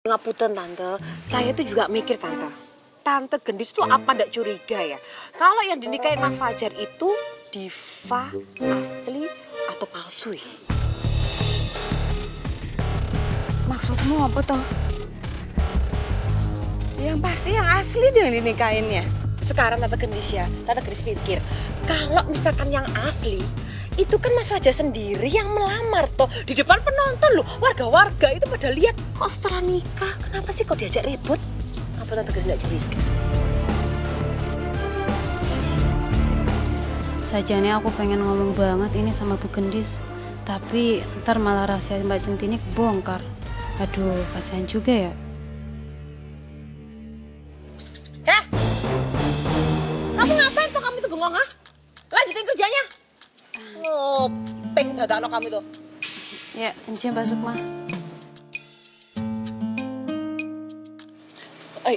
Ngapunten tante, saya tuh juga mikir tante. Tante Gendis tuh apa ndak curiga ya? Kalau yang dinikahin Mas Fajar itu diva asli atau palsu ya? Maksudmu apa toh? Yang pasti yang asli deh yang dinikahinnya. Sekarang Tante Gendis ya, Tante Gendis pikir kalau misalkan yang asli itu kan Mas Fajar sendiri yang melamar toh di depan penonton loh, warga-warga itu pada lihat kok setelah nikah, kenapa sih kok diajak ribut? Apa Tante Gendis nggak curiga? Sajane aku pengen ngomong banget ini sama Bu Gendis, tapi ntar malah rahasia Mbak Centini kebongkar. Aduh, kasihan juga ya. Kamu ngapain tuh kamu itu bengong ha? Lanjutin kerjanya. Ngopeng dadak kamu itu. Ya, izin Mbak Sukma.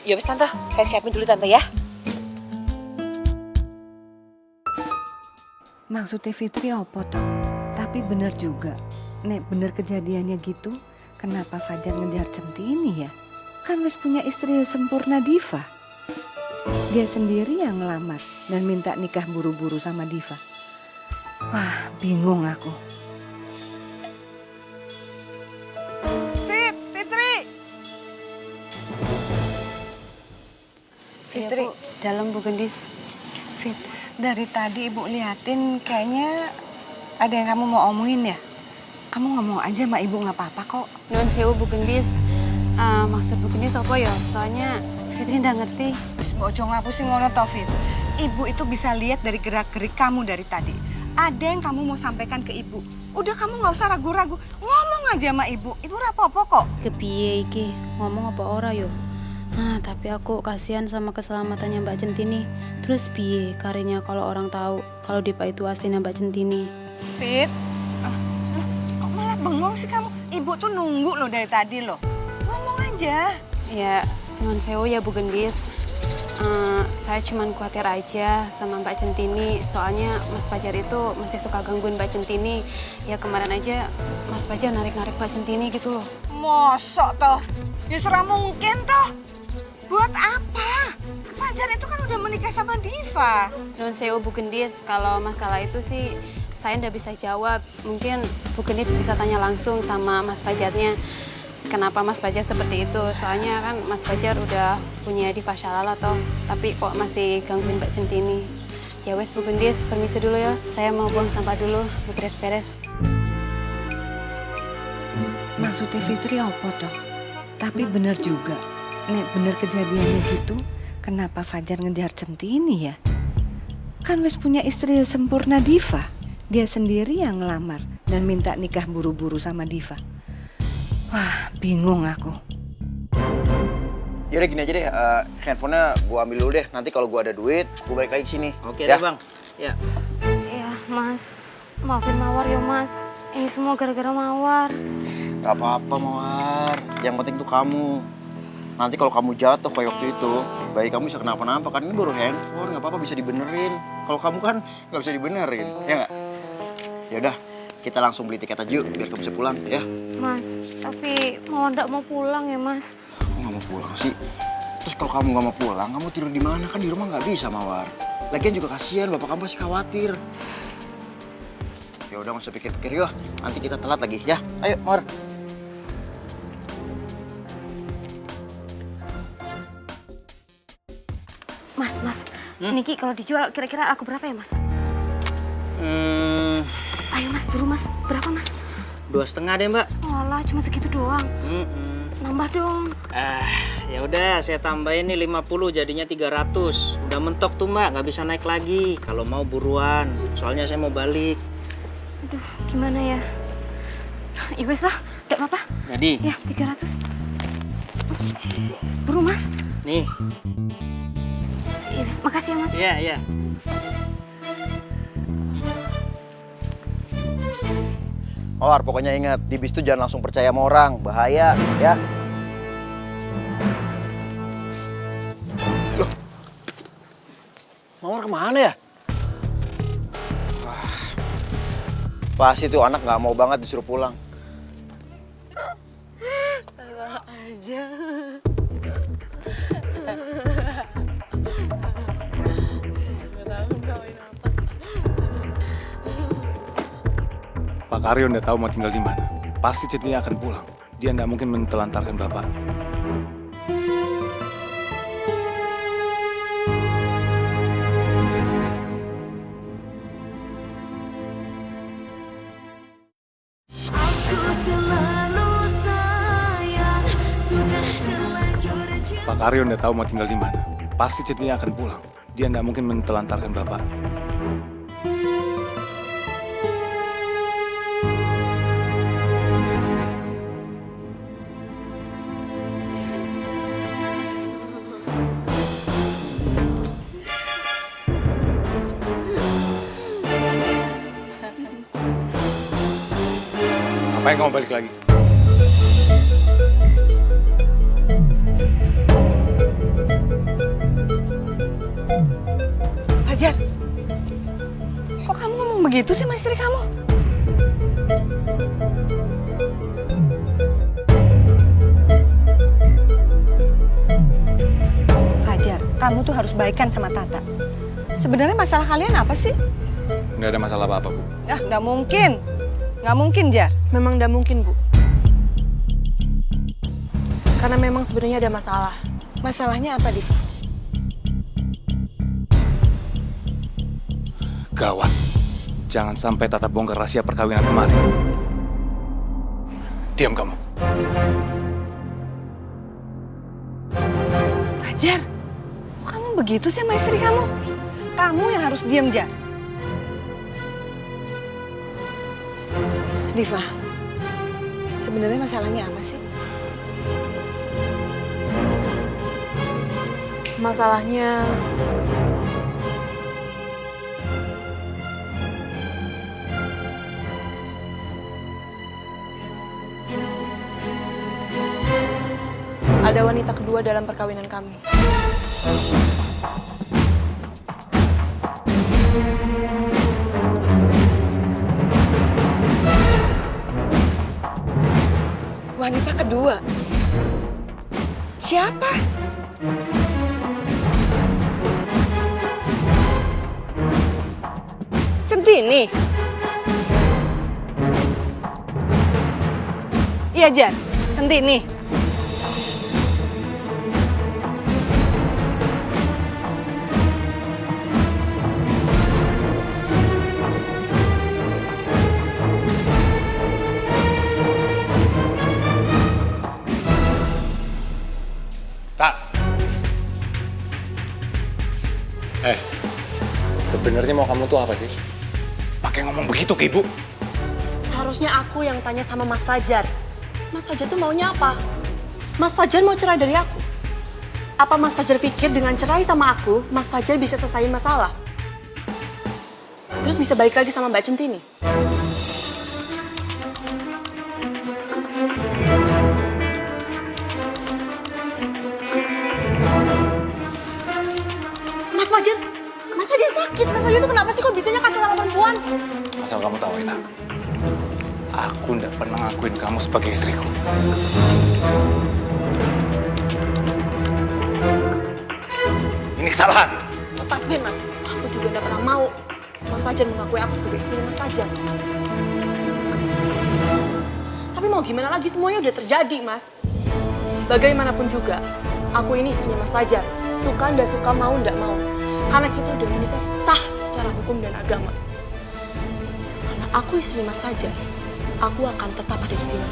Ya wis tante, saya siapin dulu tante ya. Maksudnya Fitri apa toh? Tapi bener juga. Nek bener kejadiannya gitu, kenapa Fajar ngejar Centini ya? Kan wis punya istri sempurna Diva. Dia sendiri yang ngelamar dan minta nikah buru-buru sama Diva. Wah, bingung aku. Fitri! Fitri, Ya, Bu, dalam Bu Gendis. Fit, dari tadi Ibu liatin kayaknya ada yang kamu mau omongin ya? Kamu ngomong aja sama Ibu nggak apa-apa kok. Nuhun sewu Bu Gendis. Maksud Bu Gendis apa ya? Soalnya Fitri nggak ngerti. Ojo ngapusin ngono Taufik. Ibu itu bisa lihat dari gerak-gerik kamu dari tadi. Ada yang kamu mau sampaikan ke Ibu. Udah kamu nggak usah ragu-ragu. Ngomong aja sama Ibu. Ibu rapopo kok. Kepiye iki? Ngomong apa ora yo? Tapi aku kasihan sama keselamatannya Mbak Centini. Terus piye karinya kalau orang tahu kalau Diva itu aslinya Mbak Centini? Fit, loh, kok malah bengong sih kamu? Ibu tuh nunggu loh dari tadi loh. Ngomong aja. Ya, nuhun sewu ya Bu Gendis. Saya cuma khawatir aja sama Mbak Centini, soalnya Mas Fajar itu masih suka gangguin Mbak Centini. Ya kemarin aja Mas Fajar narik-narik Mbak Centini gitu loh. Mosok toh? Justru mungkin toh. Buat apa? Fajar itu kan udah menikah sama Diva. Nuhun sewu Bu Gendis, kalau masalah itu sih saya ndak bisa jawab. Mungkin Bu Gendis bisa tanya langsung sama Mas Fajarnya. Kenapa Mas Fajar seperti itu? Soalnya kan Mas Fajar udah punya Diva Shalala toh, tapi kok masih gangguin Mbak Centini. Ya wes Bu Gendis, permisi dulu ya. Saya mau buang sampah dulu, beres-beres. Maksudnya Fitri apa toh? Tapi bener juga. Nek bener kejadiannya gitu, kenapa Fajar ngejar Centini ya? Kan wis punya istri sempurna Diva. Dia sendiri yang ngelamar dan minta nikah buru-buru sama Diva. Wah, bingung aku. Yaudah gini aja deh, handphonenya gue ambil dulu deh. Nanti kalau gue ada duit, gue balik lagi ke sini. Oke ya? deh bang. Ya. Ya Mas, maafin Mawar ya Mas. Ini semua gara-gara Mawar. Gak apa-apa Mawar, yang penting tuh kamu. Nanti kalau kamu jatuh kayak waktu itu, bayi kamu bisa kenapa-napa kan, ini baru handphone, gak apa-apa bisa dibenerin. Kalau kamu kan gak bisa dibenerin, ya gak? Yaudah, kita langsung beli tiket aja yuk, biar kamu bisa pulang, ya? Mas, tapi Mawar nggak mau pulang ya Mas. Kok gak mau pulang sih? Terus kalau kamu gak mau pulang, kamu tidur di mana? Kan di rumah gak bisa Mawar. Lagian juga kasihan, bapak kamu pasti khawatir. Ya udah, nggak usah pikir-pikir yuk, nanti kita telat lagi, ya? Ayo, Mawar. Mas, Niki kalau dijual kira-kira aku berapa ya Mas? Ayo Mas, buru Mas, berapa Mas? 2,5 deh mbak. Walah, cuma segitu doang. Nambah dong. Ya udah saya tambahin nih 50 jadinya 300. Udah mentok tuh mbak, nggak bisa naik lagi. Kalau mau buruan, soalnya saya mau balik. Aduh, gimana ya? Ya wes lah, nggak apa-apa. Jadi, Ya, 300. Buru Mas. nih. Ya wes, makasih ya Mas. Iya, iya. Mawar, pokoknya ingat, di bis tuh jangan langsung percaya sama orang, bahaya, ya. Loh, Mawar kemana ya? Wah, pasti tuh anak nggak mau banget disuruh pulang. Tenang aja aja. Nggak tahu kawin apa. Pak Karyo udah tahu mau tinggal di mana. Pasti Centini akan pulang. Dia nggak mungkin mentelantarkan Bapak. Pak Karyo udah tahu mau tinggal di mana. Pasti Centini akan pulang. Dia nggak mungkin mentelantarkan Bapak. Ngapain kamu balik lagi? Fajar, kok kamu ngomong begitu sih sama istri kamu? Fajar, kamu tuh harus baikan sama Tata. Sebenarnya masalah kalian apa sih? Nggak ada masalah apa-apa, Bu. Ah, nggak mungkin. Nggak mungkin, Jar. Memang nggak mungkin, Bu. Karena memang sebenarnya ada masalah. Masalahnya apa, Diva? Gawat. Jangan sampai Tata bongkar rahasia perkawinan kemarin. Diam kamu. Fajar, kok kamu begitu sih sama istri kamu? Kamu yang harus diam, Jar. Diva, sebenarnya masalahnya apa sih? Masalahnya ada wanita kedua dalam perkawinan kami. Wanita kedua? Siapa? Centini? Iya, Jan. Centini. Tak. Sebenarnya mau kamu tuh apa sih? Pakai ngomong begitu ke ibu? Seharusnya aku yang tanya sama Mas Fajar. Mas Fajar tuh maunya apa? Mas Fajar mau cerai dari aku? Apa Mas Fajar pikir dengan cerai sama aku, Mas Fajar bisa selesaiin masalah? Terus bisa balik lagi sama Mbak Centini? Mas Fajar sakit. Mas Fajar tuh kenapa sih kok bisanya kacau sama perempuan? Asal kamu tahu, Ita. Aku nggak pernah ngakuin kamu sebagai istriku. Ini kesalahan. Lepasin, Mas. Aku juga nggak pernah mau Mas Fajar mengakui aku sebagai istri Mas Fajar. Tapi mau gimana lagi, semuanya udah terjadi, Mas. Bagaimanapun juga, aku ini istrinya Mas Fajar. Suka ndak suka, mau ndak mau. Karena kita udah menikah sah secara hukum dan agama. Karena aku istri Mas Fajar, aku akan tetap ada di sini.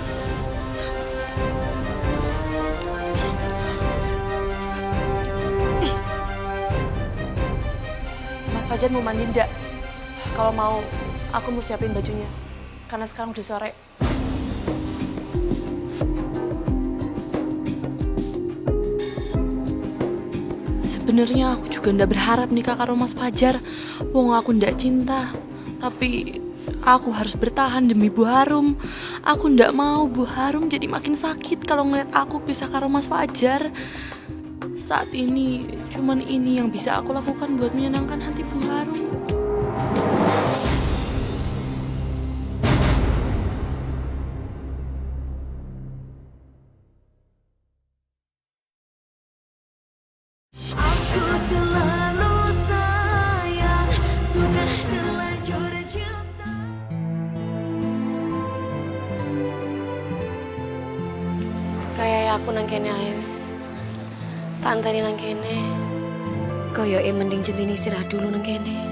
Mas Fajar mau mandi ndak? Kalau mau, aku mau siapin bajunya. Karena sekarang udah sore. Sebenarnya aku juga ndak berharap nikah karo Mas Fajar. Wong aku ndak cinta. Tapi aku harus bertahan demi Bu Harum. Aku ndak mau Bu Harum jadi makin sakit kalau ngeliat aku pisah karo Mas Fajar. Saat ini, cuman ini yang bisa aku lakukan buat menyenangkan hati Bu Harum. aku nang kene ae wis. Tak anteni nang kene. Koyoke mending Centini istirahat dulu nang kene.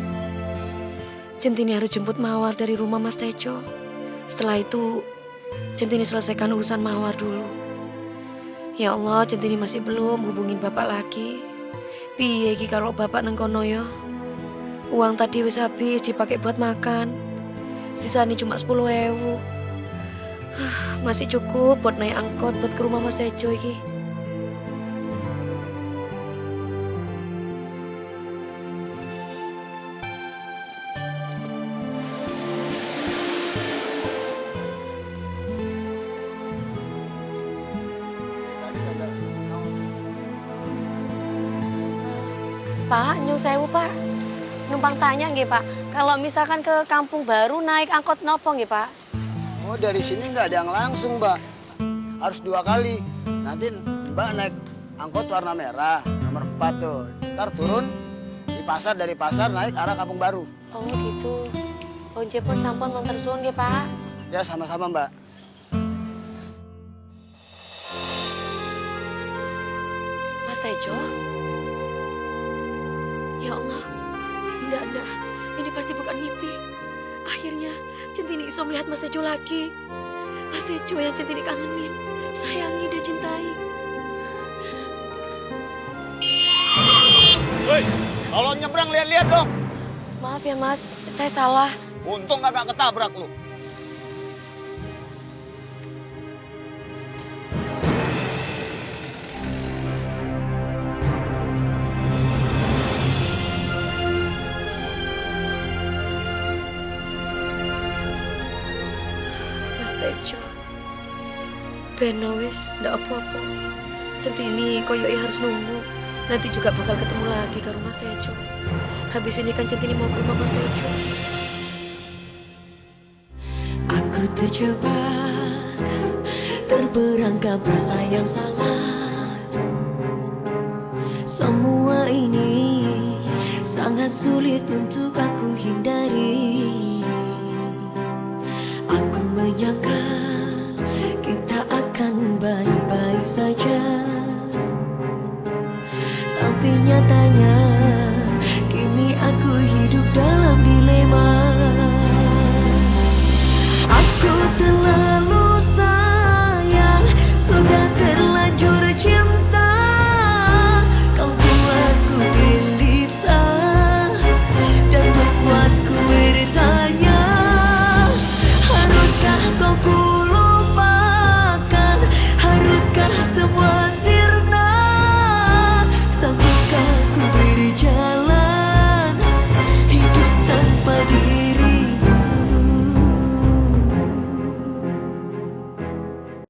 Centini harus jemput Mawar dari rumah Mas Tejo. Setelah itu Centini selesaikan urusan Mawar dulu. Ya Allah, Centini masih belum hubungin bapak lagi. Piye iki kalau bapak nang kono ya? Uang tadi wis habis dipakai buat makan. Sisanya cuma 10.000. Masih cukup buat naik angkot buat ke rumah Mas Tejo iki. Pak, nyung sewu Pak. Numpang tanya nggih Pak, kalau misalkan ke kampung baru naik angkot nopo nggih Pak? Oh, dari sini nggak ada yang langsung, Mbak. Harus 2 kali. Nanti Mbak naik angkot warna merah, nomor 4 tuh. Ntar turun di pasar, dari pasar naik arah kampung baru. Oh gitu. Onje pun sampun monter suwun nggih Pak. Ya, sama-sama, Mbak. Mas Tejo? Ya Allah, enggak. Ini pasti bukan mimpi. Akhirnya Centini iso melihat Mas Tejo lagi. Mas Tejo yang Centini kangenin, sayangi dan cintai. Woi, kalau nyebrang lihat-lihat dong. Maaf ya Mas, saya salah. Untung kagak ketabrak lu. Mas Tejo, beno wis ndak apa-apa. Centini koyoi harus nunggu. Nanti juga bakal ketemu lagi karo Mas Tejo. Habis ini kan Centini mau ke rumah Mas Tejo. Aku terjebak, terperangkap rasa yang salah. Semua ini sangat sulit untuk aku hindari. Aku menyangka kita akan baik-baik saja, tapi nyatanya kini aku hidup